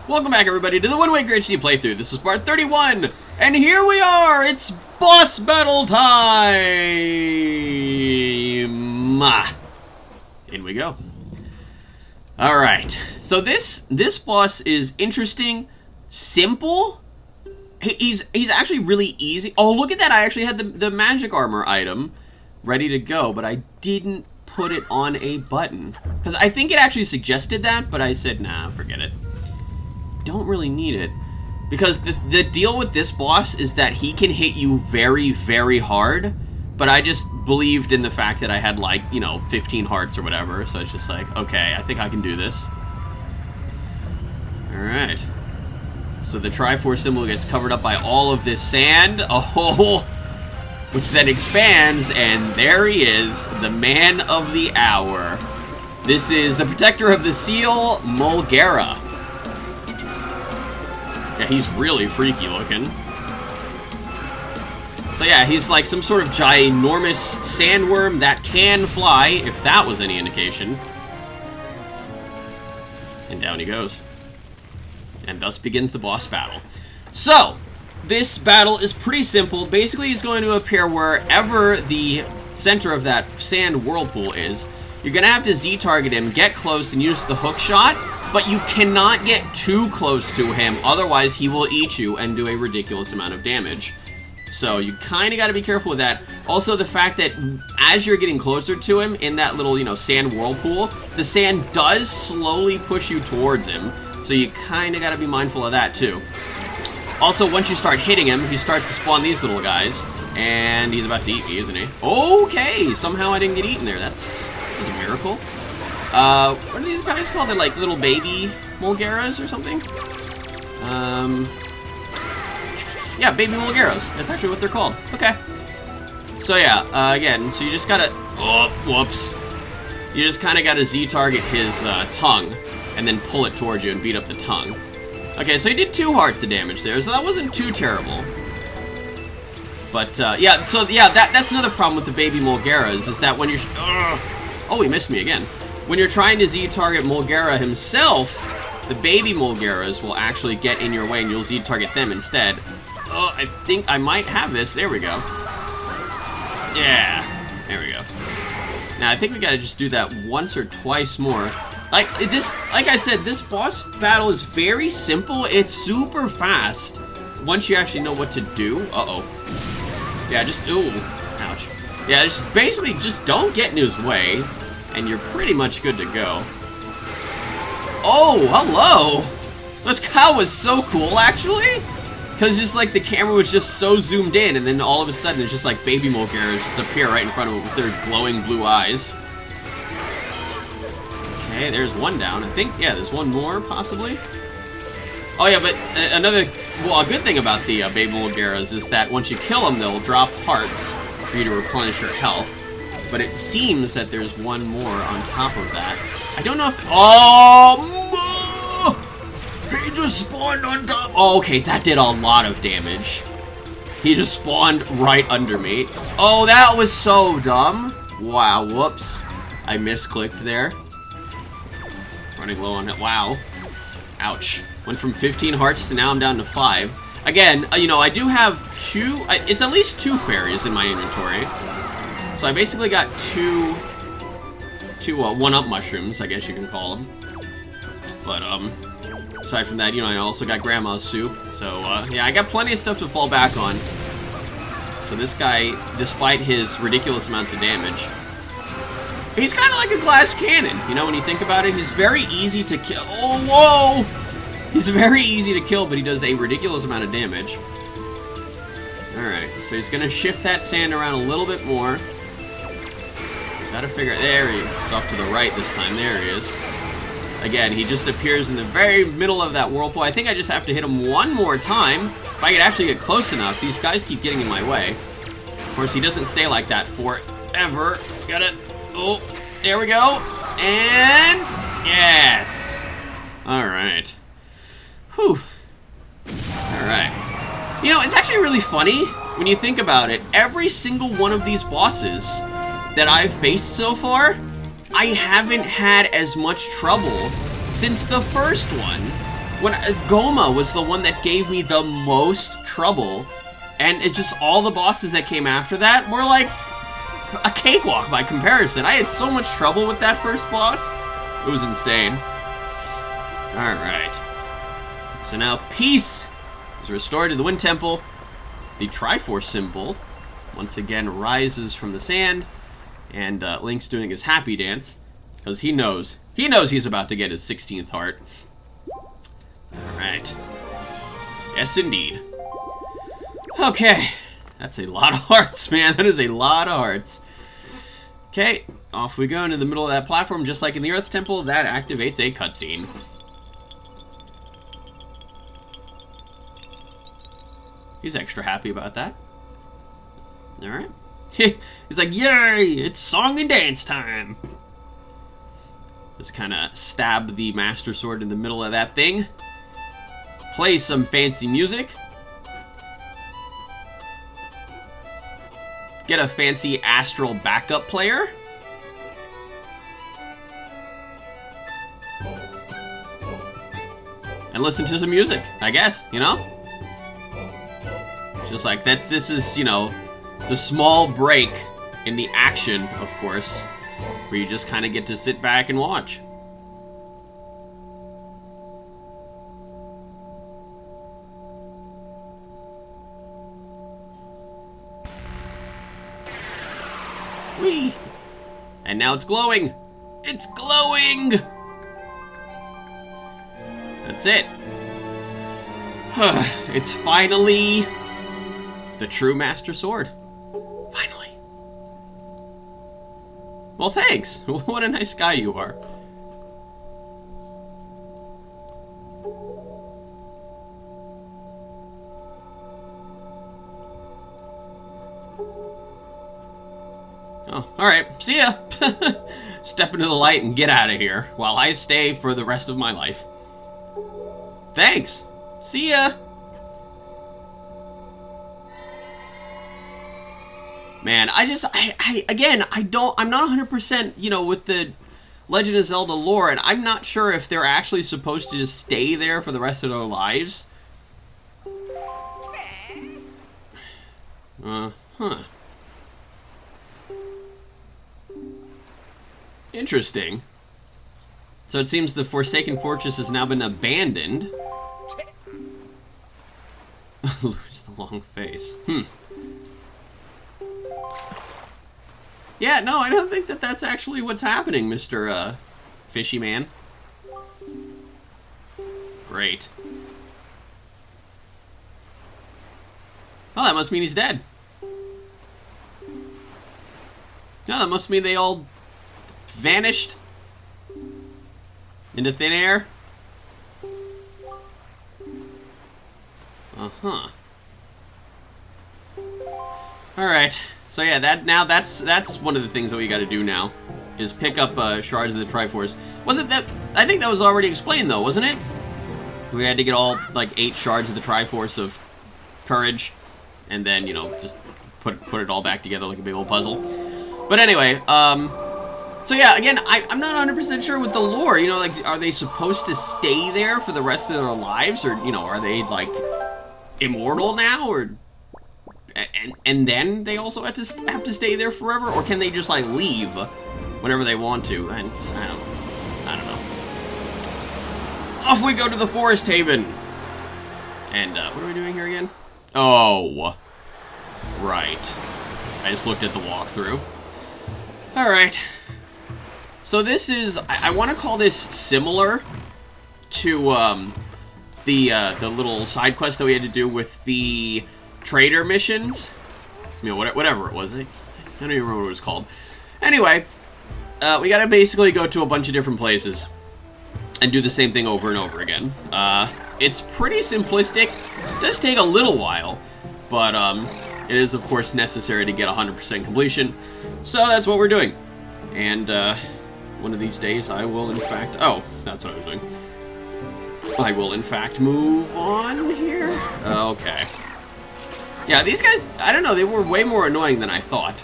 Welcome back, everybody, to the Wind Waker HD playthrough. This is part 31, and here we are! It's boss battle time! In we go. Alright, so this boss is interesting, simple. He's actually really easy. Oh, look at that, I actually had the magic armor item ready to go, but I didn't put it on a button. Because I think it actually suggested that, but I said, nah, forget it. Don't really need it. Because the deal with this boss is that he can hit you very, very hard. But I just believed in the fact that I had, like, you know, 15 hearts or whatever. So it's just like, okay, I think I can do this. Alright. So the Triforce symbol gets covered up by all of this sand. Oh, which then expands, and there he is, the man of the hour. This is the protector of the seal, Mulgera. Yeah, he's really freaky looking. So yeah, he's like some sort of ginormous sandworm that can fly, if that was any indication. And down he goes. And thus begins the boss battle. So, this battle is pretty simple. Basically, he's going to appear wherever the center of that sand whirlpool is. You're going to have to Z-target him, get close, and use the hook shot. But you cannot get too close to him, otherwise he will eat you and do a ridiculous amount of damage. So you kind of got to be careful with that. Also, the fact that as you're getting closer to him in that little, you know, sand whirlpool, the sand does slowly push you towards him. So you kind of got to be mindful of that too. Also, once you start hitting him, he starts to spawn these little guys. And he's about to eat me, isn't he? Okay, somehow I didn't get eaten there. That was a miracle. What are these guys called? They're like little baby Mulgeras or something? Yeah, baby Mulgeras. That's actually what they're called. Okay. So yeah, again, so you just gotta... Oh, whoops. You just kind of gotta Z-target his tongue and then pull it towards you and beat up the tongue. Okay, so he did 2 hearts of damage there, so that wasn't too terrible. But, yeah, so, yeah, that's another problem with the baby Mulgeras, is that when you're... Oh, he missed me again. When you're trying to Z-target Mulgera himself, the baby Mulgeras will actually get in your way and you'll Z-target them instead. Oh, I think I might have this. There we go. Yeah, there we go. Now, I think we gotta just do that once or twice more. Like I said, this boss battle is very simple. It's super fast once you actually know what to do. Uh-oh. Yeah, just, ooh, ouch. Yeah, just basically just don't get in his way, and you're pretty much good to go. Oh, hello! This cow was so cool, actually, because just like the camera was just so zoomed in, and then all of a sudden it's just like baby Mulgeras just appear right in front of him with their glowing blue eyes. Okay, there's one down. I think, yeah, there's one more, possibly. Oh yeah, but a good thing about the baby Mulgeras is that once you kill them, they'll drop hearts for you to replenish your health. But it seems that there's one more on top of that. I don't know if... Oh! He just spawned on top... Oh, okay, that did a lot of damage. He just spawned right under me. Oh, that was so dumb. Wow, whoops. I misclicked there. Running low on it. Wow. Ouch. Went from 15 hearts to now I'm down to 5. Again, you know, I do have 2... It's at least 2 fairies in my inventory. So I basically got two one-up mushrooms, I guess you can call them. But, aside from that, you know, I also got Grandma's soup. So, yeah, I got plenty of stuff to fall back on. So this guy, despite his ridiculous amounts of damage, he's kind of like a glass cannon. You know, when you think about it, he's very easy to kill. Oh, whoa! He's very easy to kill, but he does a ridiculous amount of damage. Alright, so he's going to shift that sand around a little bit more. Gotta figure out, there he is. It's off to the right this time, there he is. Again, he just appears in the very middle of that whirlpool. I think I just have to hit him one more time. If I could actually get close enough, these guys keep getting in my way. Of course, he doesn't stay like that forever. Got it. Oh, there we go. And, yes. Alright. Whew. Alright. You know, it's actually really funny when you think about it. Every single one of these bosses that I've faced so far, I haven't had as much trouble since the first one When Goma was the one that gave me the most trouble, and it's just all the bosses that came after that were like a cakewalk by comparison. I had so much trouble with that first boss. It was insane. Alright. So now peace is restored to the Wind Temple. The Triforce symbol once again rises from the sand, and Link's doing his happy dance because he knows he's about to get his 16th heart. Alright. Yes, indeed. Okay. That's a lot of hearts, man. That is a lot of hearts. Okay, off we go into the middle of that platform, just like in the Earth Temple. That activates a cutscene. He's extra happy about that. Alright. He's like, yay! It's song and dance time! Just kind of stab the Master Sword in the middle of that thing. Play some fancy music. Get a fancy astral backup player. And listen to some music, I guess, you know? Just like this is, you know, the small break in the action, of course, where you just kind of get to sit back and watch. Whee! And now it's glowing! It's glowing! That's it. It's finally the true Master Sword. Finally. Well, thanks. What a nice guy you are. Oh, alright. See ya. Step into the light and get out of here while I stay for the rest of my life. Thanks. See ya. Man, I'm not 100%, you know, with the Legend of Zelda lore, and I'm not sure if they're actually supposed to just stay there for the rest of their lives. Huh. Interesting. So it seems the Forsaken Fortress has now been abandoned. Lose the long face. Yeah, no, I don't think that that's actually what's happening, Mr. Fishy Man. Great. Oh, that must mean he's dead. No, that must mean they all vanished into thin air. Uh-huh. Alright. So yeah, that's one of the things that we got to do now, is pick up shards of the Triforce. Wasn't that? I think that was already explained though, wasn't it? We had to get all like 8 shards of the Triforce of courage, and then you know just put it all back together like a big old puzzle. But anyway, so yeah, again, I'm not 100% sure with the lore. You know, like are they supposed to stay there for the rest of their lives, or you know, are they like immortal now, or? And then they also have to stay there forever, or can they just like leave whenever they want to? And I don't know. Off we go to the Forest Haven. And what are we doing here again? Oh, right. I just looked at the walkthrough. All right. So this is I want to call this similar to the little side quest that we had to do with the trader missions, you know, whatever it was. I don't even remember what it was called. Anyway, we gotta basically go to a bunch of different places and do the same thing over and over again. It's pretty simplistic. It does take a little while, but it is of course necessary to get 100% completion. So that's what we're doing. And one of these days I will in fact... Oh, that's what I was doing. I will in fact move on here. Okay. Yeah, these guys, I don't know, they were way more annoying than I thought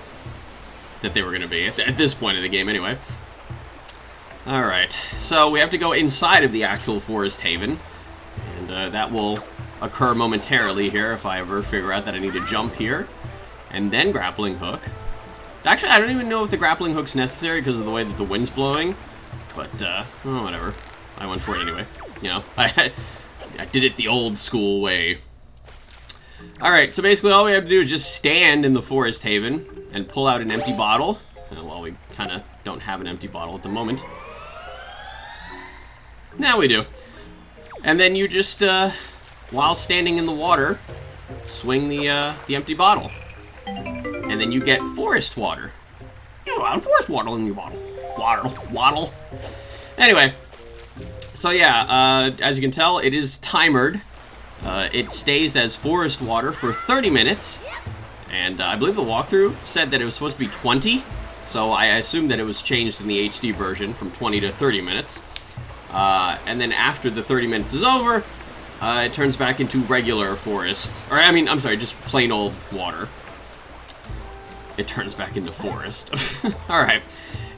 that they were going to be, at this point in the game anyway. Alright, so we have to go inside of the actual Forest Haven, That will occur momentarily here if I ever figure out that I need to jump here. And then grappling hook. Actually, I don't even know if the grappling hook's necessary because of the way that the wind's blowing. But, oh, whatever. I went for it anyway. You know, I did it the old school way. Alright, so basically all we have to do is just stand in the forest haven and pull out an empty bottle. Well, we kind of don't have an empty bottle at the moment. Now we do. And then you just, while standing in the water, swing the empty bottle. And then you get forest water. You found forest water in your bottle. Waddle. Anyway, so yeah, as you can tell, it is timered. It stays as forest water for 30 minutes. And I believe the walkthrough said that it was supposed to be 20. So I assume that it was changed in the HD version from 20 to 30 minutes. And then after the 30 minutes is over, it turns back into regular forest. Or, I mean, I'm sorry, just plain old water. It turns back into forest. Alright.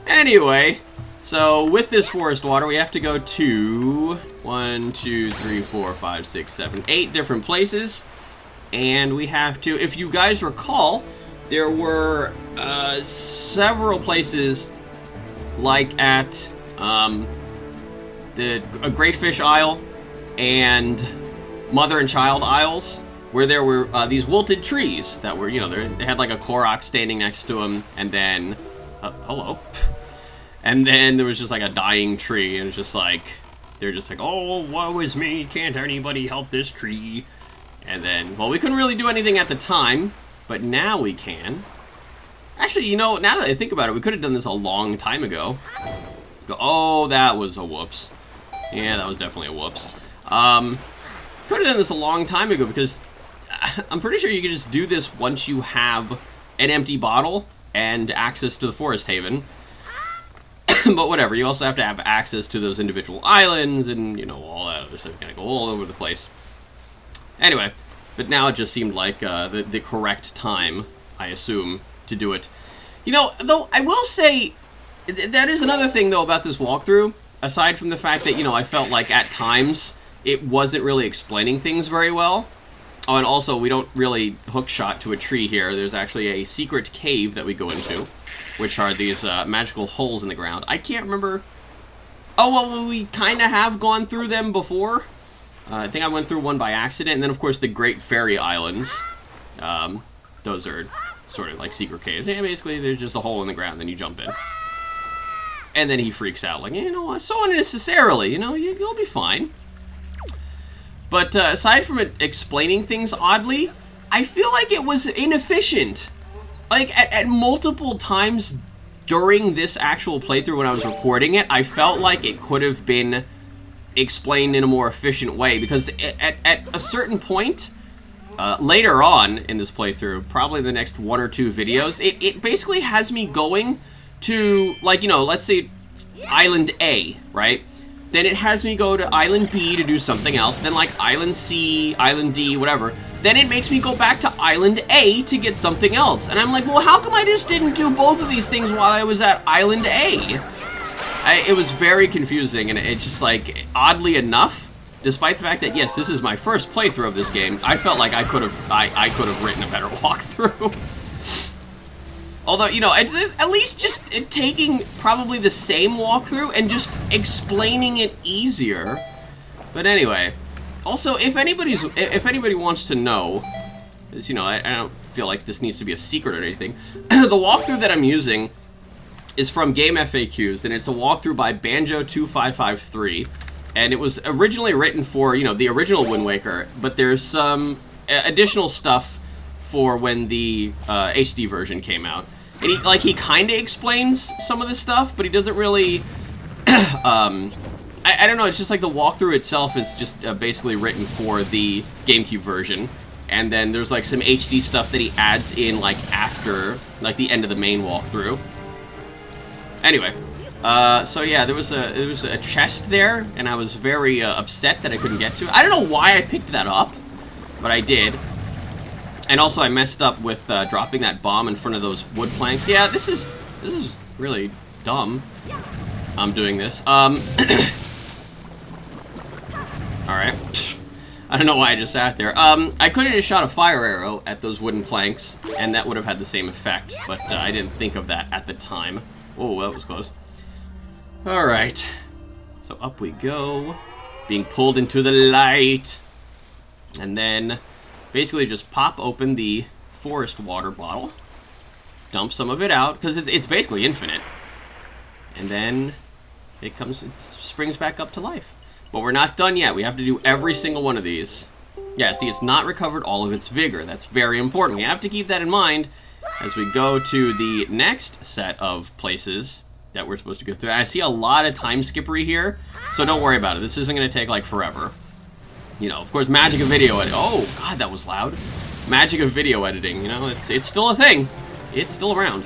Anyway, so with this forest water, we have to go to 1, 2, 3, 4, 5, 6, 7, 8 different places. And we have to, if you guys recall, there were several places like at the Great Fish Isle and Mother and Child Isles, where there were these wilted trees that were, you know, they had like a Korok standing next to them, and then, hello. And then there was just like a dying tree, and it's just like, they're just like, oh, woe is me, can't anybody help this tree? And then, well, we couldn't really do anything at the time, but now we can. Actually, you know, now that I think about it, we could have done this a long time ago. Oh, that was a whoops. Yeah, that was definitely a whoops. Could have done this a long time ago, because I'm pretty sure you can just do this once you have an empty bottle and access to the forest haven. But whatever, you also have to have access to those individual islands and, you know, all that other stuff. You're gonna go all over the place. Anyway, but now it just seemed like the correct time, I assume, to do it. You know, though, I will say, that is another thing, though, about this walkthrough. Aside from the fact that, you know, I felt like at times it wasn't really explaining things very well. Oh, and also, we don't really hookshot to a tree here. There's actually a secret cave that we go into, which are these magical holes in the ground. I can't remember. Oh, well, we kind of have gone through them before. I think I went through one by accident. And then, of course, the Great Fairy Islands. Those are sort of like secret caves. Yeah, basically, there's just a hole in the ground, then you jump in. And then he freaks out, like, you know, so unnecessarily, you know, you'll be fine. But aside from it explaining things oddly, I feel like it was inefficient. Like, at multiple times during this actual playthrough when I was recording it, I felt like it could have been explained in a more efficient way. Because at a certain point, later on in this playthrough, probably the next 1 or 2 videos, it basically has me going to, like, you know, let's say Island A, right? Then it has me go to Island B to do something else, then like Island C, Island D, whatever. Then it makes me go back to Island A to get something else. And I'm like, well, how come I just didn't do both of these things while I was at Island A? It was very confusing, and it just, like, oddly enough, despite the fact that, yes, this is my first playthrough of this game, I felt like I could have written a better walkthrough. Although, you know, at least just taking probably the same walkthrough and just explaining it easier. But anyway, also, if anybody wants to know, you know, I don't feel like this needs to be a secret or anything. The walkthrough that I'm using is from Game FAQs, and it's a walkthrough by Banjo2553. And it was originally written for, you know, the original Wind Waker, but there's some additional stuff for when the HD version came out. And he kind of explains some of this stuff, but he doesn't really, I don't know, it's just like the walkthrough itself is just basically written for the GameCube version. And then there's like some HD stuff that he adds in like after, like the end of the main walkthrough. Anyway, so yeah, there was a chest there, and I was very upset that I couldn't get to it. I don't know why I picked that up, but I did. And also, I messed up with dropping that bomb in front of those wood planks. Yeah, this is really dumb. I'm doing this. All right. I don't know why I just sat there. I could have just shot a fire arrow at those wooden planks, and that would have had the same effect, but I didn't think of that at the time. Whoa, that was close. Alright. So up we go. Being pulled into the light. And then basically just pop open the forest water bottle. Dump some of it out, because it's basically infinite. And then it springs back up to life. But we're not done yet. We have to do every single one of these. Yeah, see, it's not recovered all of its vigor. That's very important. We have to keep that in mind as we go to the next set of places that we're supposed to go through. I see a lot of time skippery here, so don't worry about it. This isn't going to take, like, forever. You know, of course, magic of video editing. Oh, God, that was loud. Magic of video editing, you know, it's still a thing. It's still around.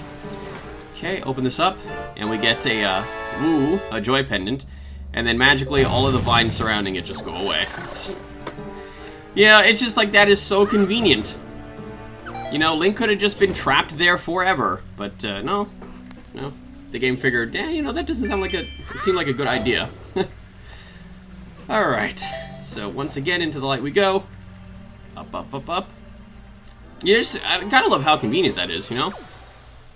Okay, open this up, and we get a joy pendant. And then magically, all of the vines surrounding it just go away. Yeah, it's just like, that is so convenient. You know, Link could have just been trapped there forever. But, no. The game figured, you know, that doesn't seem like a good idea. Alright. So, once again, into the light we go. Up, up, up, up. Yeah, I kind of love how convenient that is, you know?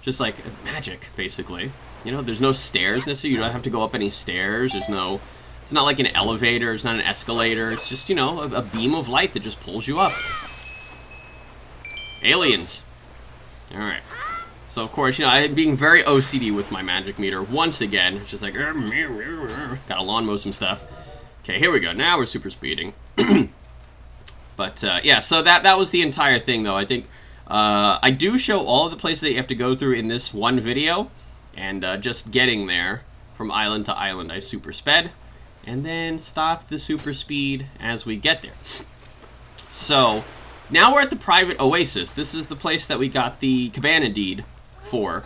Just like magic, basically. You know, there's no stairs necessarily. You don't have to go up any stairs. It's not like an elevator. It's not an escalator. It's just, you know, a beam of light that just pulls you up. Aliens. Alright. So, of course, you know, I'm being very OCD with my magic meter once again. It's just like, gotta lawn mow some stuff. Okay, here we go. Now we're super speeding. But, yeah, so that was the entire thing, though. I think, I do show all of the places that you have to go through in this one video. And just getting there from island to island, I super sped. And then stopped the super speed as we get there. So, now we're at the private Oasis. This is the place that we got the cabana deed for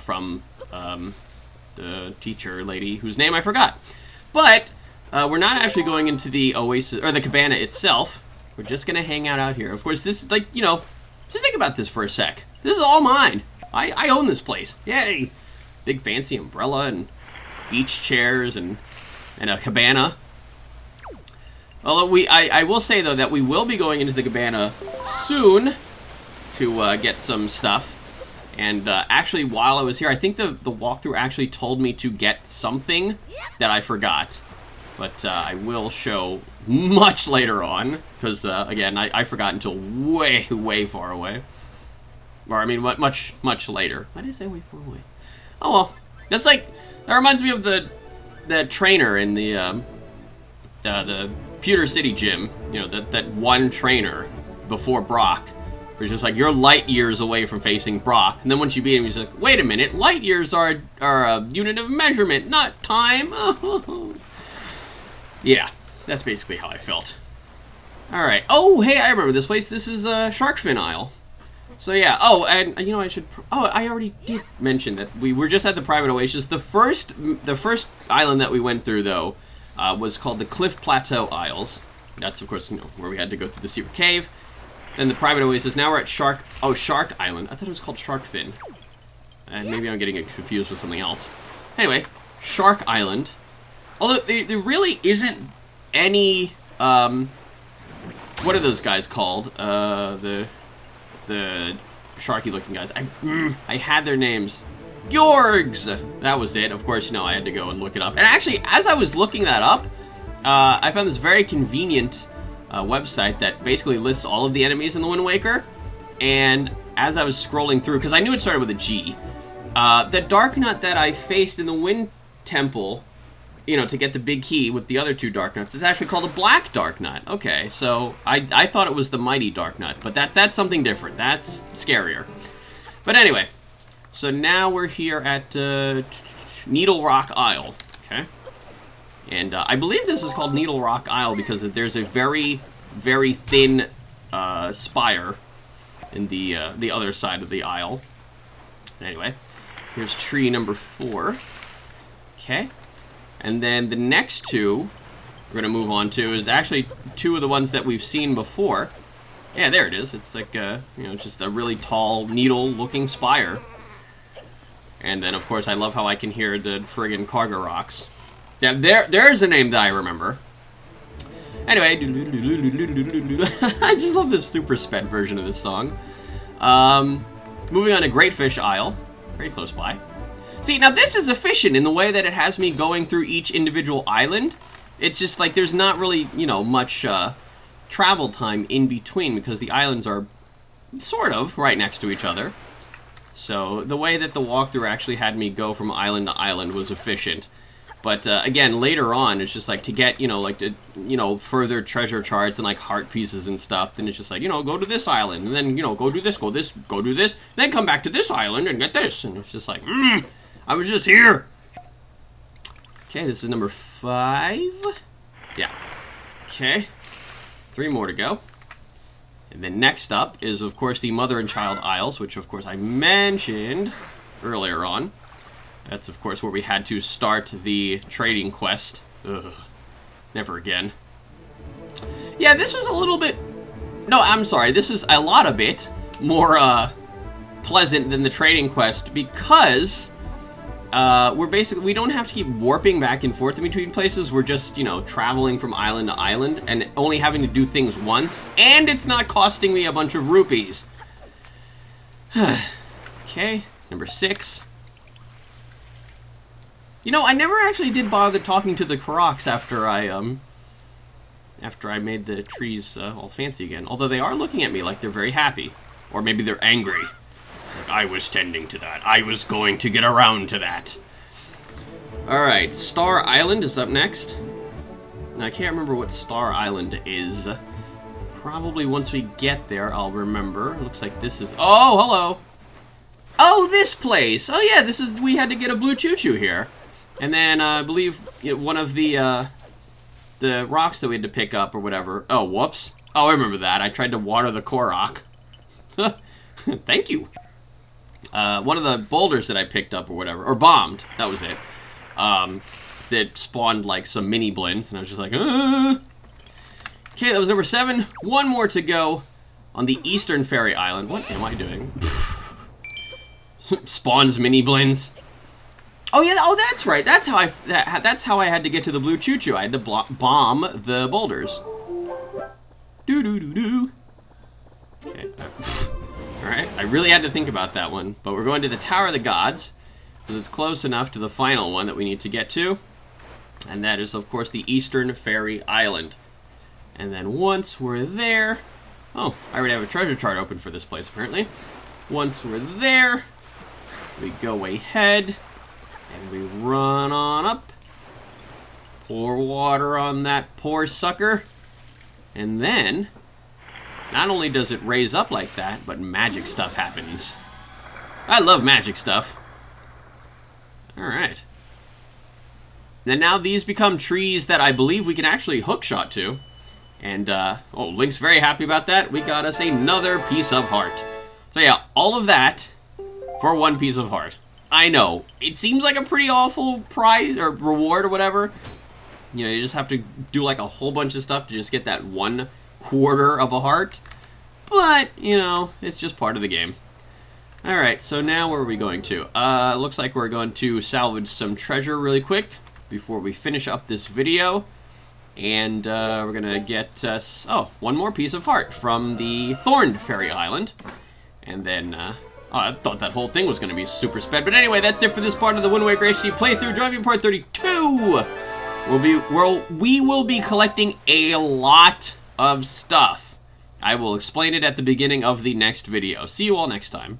from the teacher lady whose name I forgot. But we're not actually going into the Oasis, or the cabana itself. We're just going to hang out here. Of course, this is like, you know, just think about this for a sec. This is all mine. I own this place. Yay! Big fancy umbrella and beach chairs and a cabana. Although I will say though that we will be going into the cabana soon to get some stuff. And actually, while I was here, I think the walkthrough actually told me to get something that I forgot. But I will show much later on because again, I forgot until way far away. Or I mean, much later. Why did I say way far away? Oh well, that reminds me of the trainer in the Pewter City gym. You know, that one trainer before Brock, who's just like, you're light years away from facing Brock, and then once you beat him, he's like, wait a minute, light years are a unit of measurement, not time. Yeah, that's basically how I felt. All right. Oh, hey, I remember this place. This is Shark Fin Isle. So yeah, oh, and you know, I already did mention that we were just at the private Oasis. The first island that we went through, though, was called the Cliff Plateau Isles. That's, of course, you know, where we had to go through the secret cave. Then the private Oasis. Now we're at Shark Island. I thought it was called Shark Fin. And maybe I'm getting it confused with something else. Anyway, Shark Island. Although, there really isn't any, what are those guys called? The sharky-looking guys. I had their names. Yorgs! That was it. Of course, you know, I had to go and look it up. And actually, as I was looking that up, I found this very convenient website that basically lists all of the enemies in the Wind Waker. And as I was scrolling through, because I knew it started with a G, the Dark Nut that I faced in the Wind Temple, you know, to get the big key with the other two Dark Nuts, is actually called a Black Dark Nut. Okay, so I thought it was the Mighty Dark Nut, but that's something different. That's scarier. But anyway, so now we're here at Needle Rock Isle. Okay, and I believe this is called Needle Rock Isle because there's a very, very thin spire in the other side of the isle. Anyway, here's tree number 4. Okay. And then the next two we're going to move on to is actually 2 of the ones that we've seen before. Yeah, there it is. It's like, you know, just a really tall, needle-looking spire. And then, of course, I love how I can hear the friggin' Karga rocks. Yeah, there's a name that I remember. Anyway, I just love this super sped version of this song. Moving on to Great Fish Isle, very close by. See, now this is efficient in the way that it has me going through each individual island. It's just like there's not really, you know, much travel time in between because the islands are sort of right next to each other. So the way that the walkthrough actually had me go from island to island was efficient. But again, later on, it's just like to get, you know, like to, you know, further treasure charts and like heart pieces and stuff. Then it's just like, you know, go to this island and then, you know, go do this, go do this, then come back to this island and get this. And it's just like, I was just here. Okay, this is number 5. Yeah. Okay. 3 more to go. And then next up is, of course, the Mother and Child Isles, which, of course, I mentioned earlier on. That's, of course, where we had to start the trading quest. Ugh. Never again. Yeah, this was a little bit... No, I'm sorry. This is a lot of bit more pleasant than the trading quest because we don't have to keep warping back and forth in between places. We're just, you know, traveling from island to island and only having to do things once. And it's not costing me a bunch of rupees. Okay, number 6. You know, I never actually did bother talking to the Koroks after I made the trees all fancy again. Although they are looking at me like they're very happy. Or maybe they're angry. Like, I was tending to that. I was going to get around to that. Alright, Star Island is up next. Now, I can't remember what Star Island is. Probably once we get there, I'll remember. Looks like this is... Oh, hello! Oh, this place! Oh, yeah, this is... We had to get a blue choo-choo here. And then, I believe, you know, one of the rocks that we had to pick up or whatever. Oh, whoops. Oh, I remember that. I tried to water the Korok. Thank you. One of the boulders that I picked up or whatever, or bombed, that was it, that spawned, like, some mini blends, and I was just like, Okay, that was number 7. 1 more to go on the Eastern Fairy Island. What am I doing? Spawns mini blends. Oh yeah, oh that's right. That's how I had to get to the blue choo-choo. I had to bomb the boulders. Do. Okay. All right. I really had to think about that one, but we're going to the Tower of the Gods because it's close enough to the final one that we need to get to, and that is of course the Eastern Fairy Island. And then once we're there, oh, I already have a treasure chart open for this place apparently. Once we're there, we go ahead. And we run on up, pour water on that poor sucker, and then, not only does it raise up like that, but magic stuff happens. I love magic stuff. Alright. And now these become trees that I believe we can actually hookshot to. And, oh, Link's very happy about that. We got us another piece of heart. So yeah, all of that for 1 piece of heart. I know, it seems like a pretty awful prize, or reward, or whatever. You know, you just have to do like a whole bunch of stuff to just get that 1/4 of a heart. But, you know, it's just part of the game. Alright, so now where are we going to? Looks like we're going to salvage some treasure really quick before we finish up this video. And we're gonna get us, 1 more piece of heart from the Thorned Fairy Island. And then, oh, I thought that whole thing was going to be super sped. But anyway, that's it for this part of the Wind Waker HD playthrough. Join me in part 32. We will be collecting a lot of stuff. I will explain it at the beginning of the next video. See you all next time.